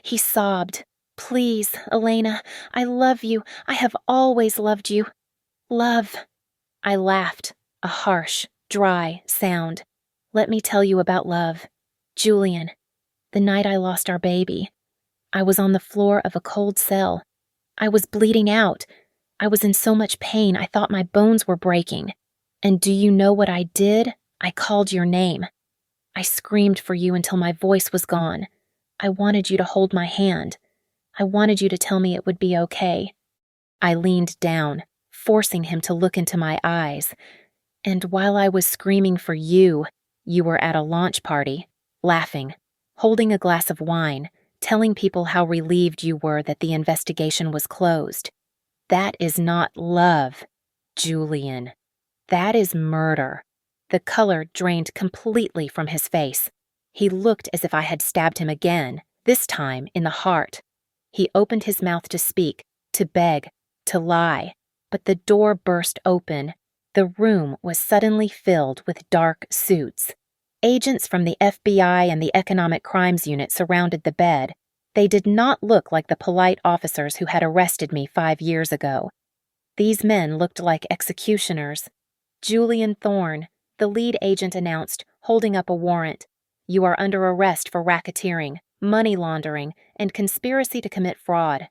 he sobbed. Please, Elena, I love you. I have always loved you. Love. I laughed, a harsh, dry sound. Let me tell you about love. Julian, the night I lost our baby, I was on the floor of a cold cell. I was bleeding out. I was in so much pain I thought my bones were breaking. And do you know what I did? I called your name. I screamed for you until my voice was gone. I wanted you to hold my hand. I wanted you to tell me it would be okay. I leaned down, forcing him to look into my eyes. And while I was screaming for you, you were at a launch party, laughing, holding a glass of wine, telling people how relieved you were that the investigation was closed. That is not love, Julian. That is murder. The color drained completely from his face. He looked as if I had stabbed him again, this time in the heart. He opened his mouth to speak, to beg, to lie, but the door burst open. The room was suddenly filled with dark suits. Agents from the FBI and the Economic Crimes Unit surrounded the bed. They did not look like the polite officers who had arrested me 5 years ago. These men looked like executioners. Julian Thorne, the lead agent, announced, holding up a warrant. You are under arrest for racketeering, money laundering, and conspiracy to commit fraud.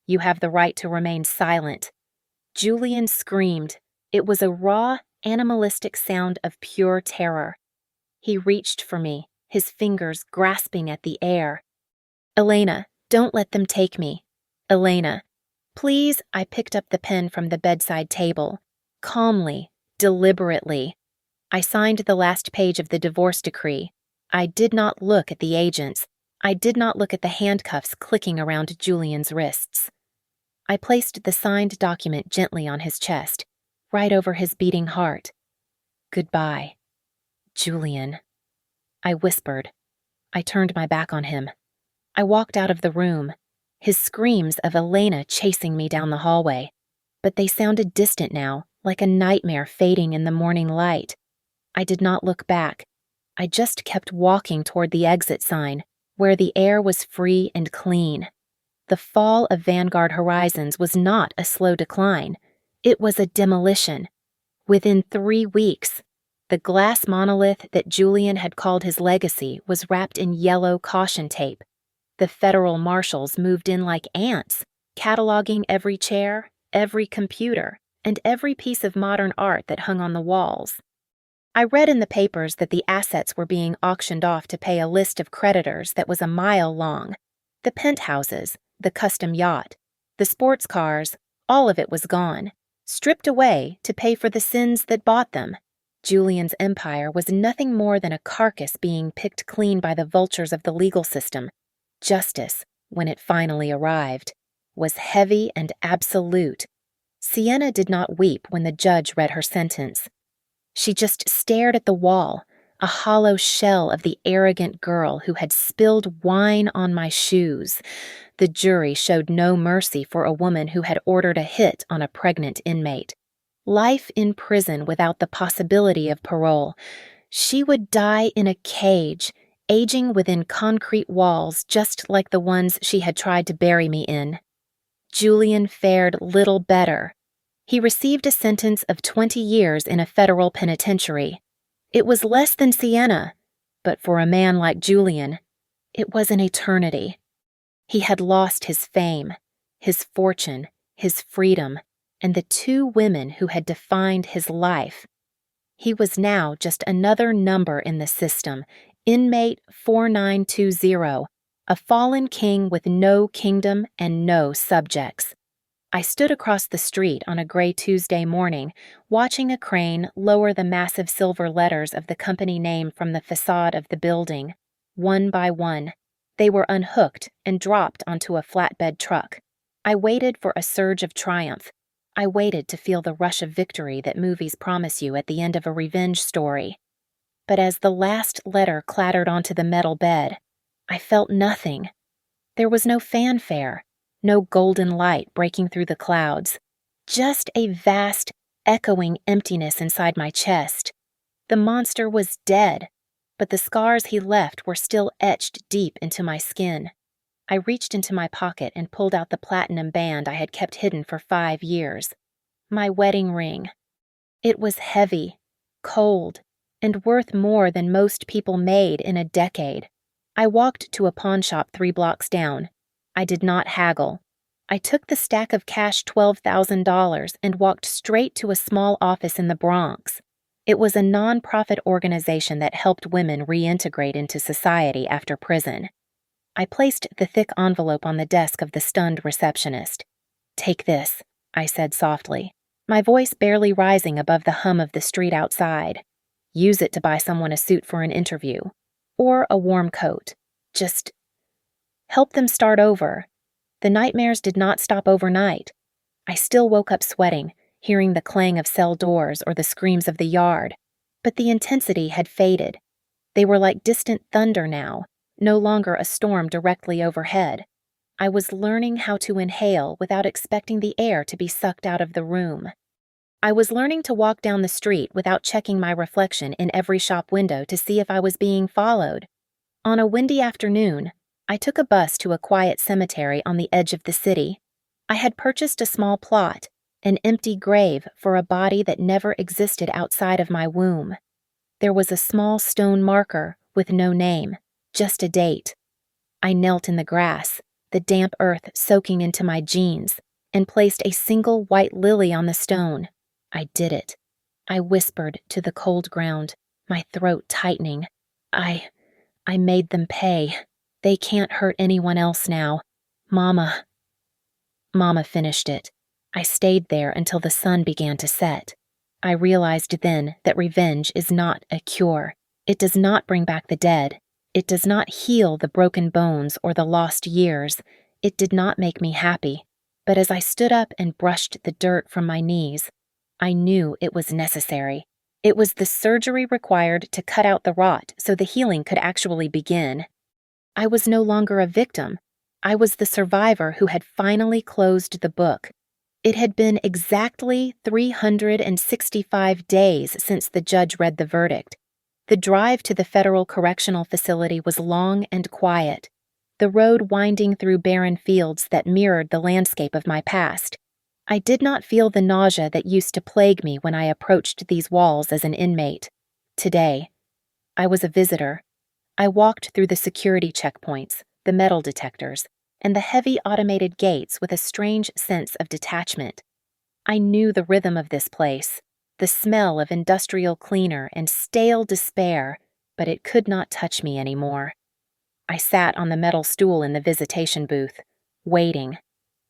You have the right to remain silent. Julian screamed. It was a raw, animalistic sound of pure terror. He reached for me, his fingers grasping at the air. Elena, don't let them take me. Elena, please. I picked up the pen from the bedside table. Calmly, deliberately. I signed the last page of the divorce decree. I did not look at the agents. I did not look at the handcuffs clicking around Julian's wrists. I placed the signed document gently on his chest. right over his beating heart. "Goodbye, Julian," I whispered. I turned my back on him. I walked out of the room, his screams of Elena chasing me down the hallway. But they sounded distant now, like a nightmare fading in the morning light. I did not look back. I just kept walking toward the exit sign, where the air was free and clean. The fall of Vanguard Horizons was not a slow decline. It was a demolition. Within 3 weeks, the glass monolith that Julian had called his legacy was wrapped in yellow caution tape. The federal marshals moved in like ants, cataloging every chair, every computer, and every piece of modern art that hung on the walls. I read in the papers that the assets were being auctioned off to pay a list of creditors that was a mile long. The penthouses, the custom yacht, the sports cars, all of it was gone, stripped away to pay for the sins that bought them. Julian's empire was nothing more than a carcass being picked clean by the vultures of the legal system. Justice, when it finally arrived, was heavy and absolute. Sienna did not weep when the judge read her sentence. She just stared at the wall, a hollow shell of the arrogant girl who had spilled wine on my shoes. The jury showed no mercy for a woman who had ordered a hit on a pregnant inmate. Life in prison without the possibility of parole. She would die in a cage, aging within concrete walls just like the ones she had tried to bury me in. Julian fared little better. He received a sentence of 20 years in a federal penitentiary. It was less than Sienna, but for a man like Julian, it was an eternity. He had lost his fame, his fortune, his freedom, and the 2 women who had defined his life. He was now just another number in the system, inmate 4920, a fallen king with no kingdom and no subjects. I stood across the street on a gray Tuesday morning, watching a crane lower the massive silver letters of the company name from the facade of the building. One by one, they were unhooked and dropped onto a flatbed truck. I waited for a surge of triumph. I waited to feel the rush of victory that movies promise you at the end of a revenge story. But as the last letter clattered onto the metal bed, I felt nothing. There was no fanfare, no golden light breaking through the clouds, just a vast, echoing emptiness inside my chest. The monster was dead, but the scars he left were still etched deep into my skin. I reached into my pocket and pulled out the platinum band I had kept hidden for 5 years. My wedding ring. It was heavy, cold, and worth more than most people made in a decade. I walked to a pawn shop 3 blocks down. I did not haggle. I took the stack of cash $12,000 and walked straight to a small office in the Bronx. It was a non-profit organization that helped women reintegrate into society after prison. I placed the thick envelope on the desk of the stunned receptionist. "Take this," I said softly, my voice barely rising above the hum of the street outside. "Use it to buy someone a suit for an interview. Or a warm coat. Just help them start over." The nightmares did not stop overnight. I still woke up sweating, hearing the clang of cell doors or the screams of the yard. But the intensity had faded. They were like distant thunder now, no longer a storm directly overhead. I was learning how to inhale without expecting the air to be sucked out of the room. I was learning to walk down the street without checking my reflection in every shop window to see if I was being followed. On a windy afternoon, I took a bus to a quiet cemetery on the edge of the city. I had purchased a small plot, an empty grave for a body that never existed outside of my womb. There was a small stone marker with no name, just a date. I knelt in the grass, the damp earth soaking into my jeans, and placed a single white lily on the stone. I did it. I whispered to the cold ground, my throat tightening. I made them pay. They can't hurt anyone else now. Mama finished it. I stayed there until the sun began to set. I realized then that revenge is not a cure. It does not bring back the dead. It does not heal the broken bones or the lost years. It did not make me happy. But as I stood up and brushed the dirt from my knees, I knew it was necessary. It was the surgery required to cut out the rot so the healing could actually begin. I was no longer a victim. I was the survivor who had finally closed the book. It had been exactly 365 days since the judge read the verdict. The drive to the federal correctional facility was long and quiet, the road winding through barren fields that mirrored the landscape of my past. I did not feel the nausea that used to plague me when I approached these walls as an inmate. Today, I was a visitor. I walked through the security checkpoints, the metal detectors, and the heavy automated gates with a strange sense of detachment. I knew the rhythm of this place, the smell of industrial cleaner and stale despair, but it could not touch me anymore. I sat on the metal stool in the visitation booth, waiting.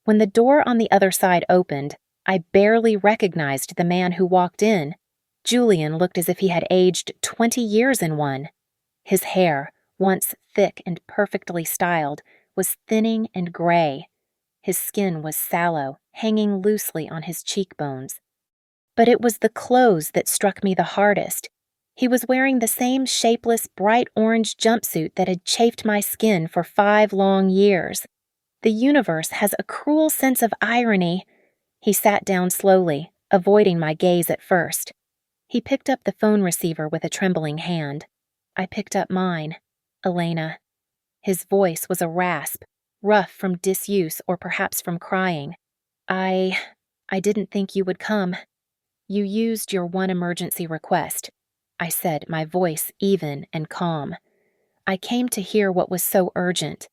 When the door on the other side opened, I barely recognized the man who walked in. Julian looked as if he had aged 20 years in one. His hair, once thick and perfectly styled, was thinning and gray. His skin was sallow, hanging loosely on his cheekbones. But it was the clothes that struck me the hardest. He was wearing the same shapeless, bright orange jumpsuit that had chafed my skin for 5 long years. The universe has a cruel sense of irony. He sat down slowly, avoiding my gaze at first. He picked up the phone receiver with a trembling hand. I picked up mine. Elena. His voice was a rasp, rough from disuse or perhaps from crying. I didn't think you would come. You used your one emergency request, I said, my voice even and calm. I came to hear what was so urgent.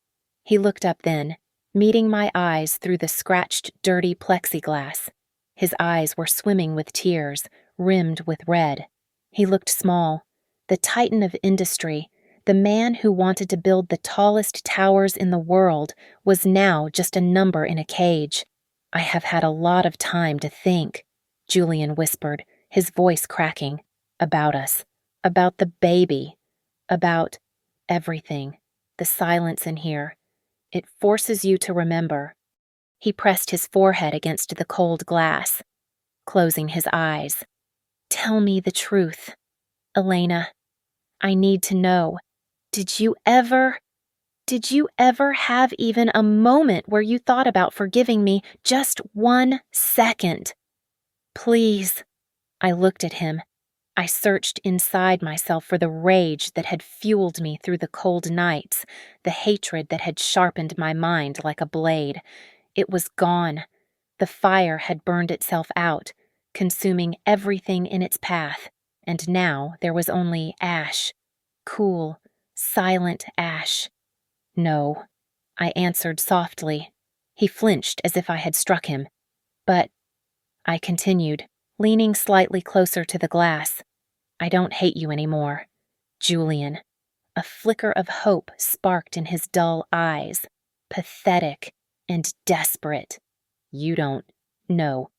He looked up then, meeting my eyes through the scratched, dirty plexiglass. His eyes were swimming with tears, rimmed with red. He looked small, the titan of industry, the man who wanted to build the tallest towers in the world, was now just a number in a cage. I have had a lot of time to think, Julian whispered, his voice cracking, about us, about the baby, about everything, the silence in here. It forces you to remember. He pressed his forehead against the cold glass, closing his eyes. Tell me the truth, Elena. I need to know. Did you ever have even a moment where you thought about forgiving me just 1 second? Please. I looked at him. I searched inside myself for the rage that had fueled me through the cold nights, the hatred that had sharpened my mind like a blade. It was gone. The fire had burned itself out, consuming everything in its path, and now there was only ash. Cool, silent ash. No, I answered softly. He flinched as if I had struck him. But, I continued, leaning slightly closer to the glass, I don't hate you anymore, Julian. A flicker of hope sparked in his dull eyes, pathetic and desperate. You don't know.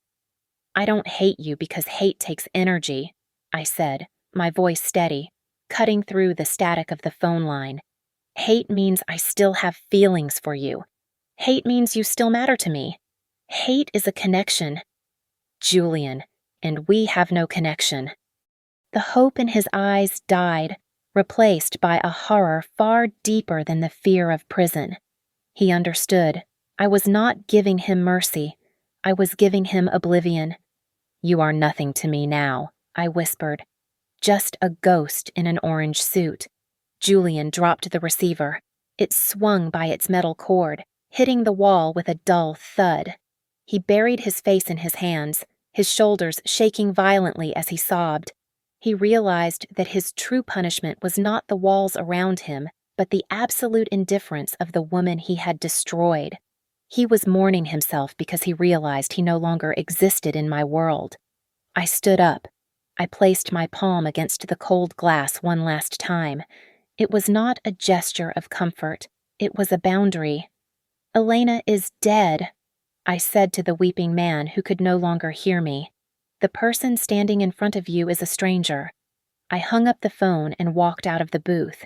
I don't hate you because hate takes energy, I said, my voice steady, cutting through the static of the phone line. Hate means I still have feelings for you. Hate means you still matter to me. Hate is a connection. Julian, and we have no connection. The hope in his eyes died, replaced by a horror far deeper than the fear of prison. He understood. I was not giving him mercy. I was giving him oblivion. You are nothing to me now, I whispered. Just a ghost in an orange suit. Julian dropped the receiver. It swung by its metal cord, hitting the wall with a dull thud. He buried his face in his hands, his shoulders shaking violently as he sobbed. He realized that his true punishment was not the walls around him, but the absolute indifference of the woman he had destroyed. He was mourning himself because he realized he no longer existed in my world. I stood up. I placed my palm against the cold glass one last time. It was not a gesture of comfort. It was a boundary. Elena is dead, I said to the weeping man who could no longer hear me. The person standing in front of you is a stranger. I hung up the phone and walked out of the booth.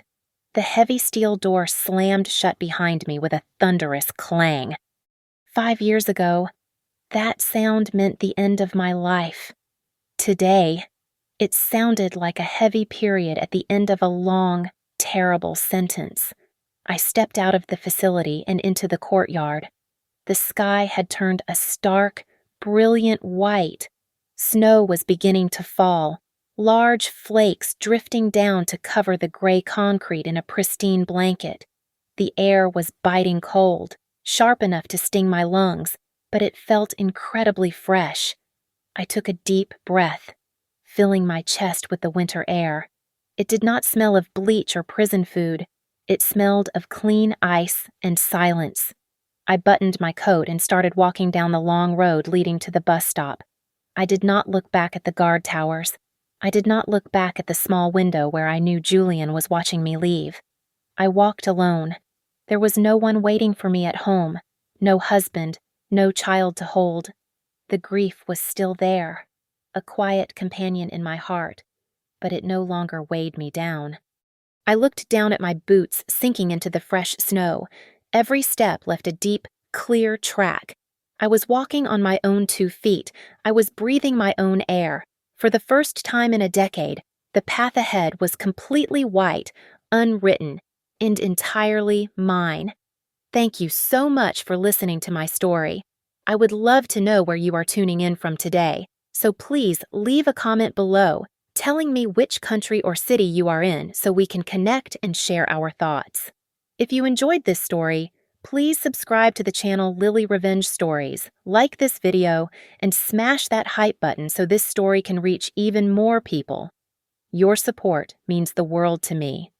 The heavy steel door slammed shut behind me with a thunderous clang. 5 years ago, that sound meant the end of my life. Today, it sounded like a heavy period at the end of a long, terrible sentence. I stepped out of the facility and into the courtyard. The sky had turned a stark, brilliant white. Snow was beginning to fall, large flakes drifting down to cover the gray concrete in a pristine blanket. The air was biting cold, sharp enough to sting my lungs, but it felt incredibly fresh. I took a deep breath, filling my chest with the winter air. It did not smell of bleach or prison food. It smelled of clean ice and silence. I buttoned my coat and started walking down the long road leading to the bus stop. I did not look back at the guard towers. I did not look back at the small window where I knew Julian was watching me leave. I walked alone. There was no one waiting for me at home, no husband, no child to hold. The grief was still there, a quiet companion in my heart, but it no longer weighed me down. I looked down at my boots sinking into the fresh snow. Every step left a deep, clear track. I was walking on my own 2 feet. I was breathing my own air. For the first time in a decade, the path ahead was completely white, unwritten, and entirely mine. Thank you so much for listening to my story. I would love to know where you are tuning in from today, so please leave a comment below telling me which country or city you are in so we can connect and share our thoughts. If you enjoyed this story, please subscribe to the channel Lily Revenge Stories, like this video, and smash that hype button so this story can reach even more people. Your support means the world to me.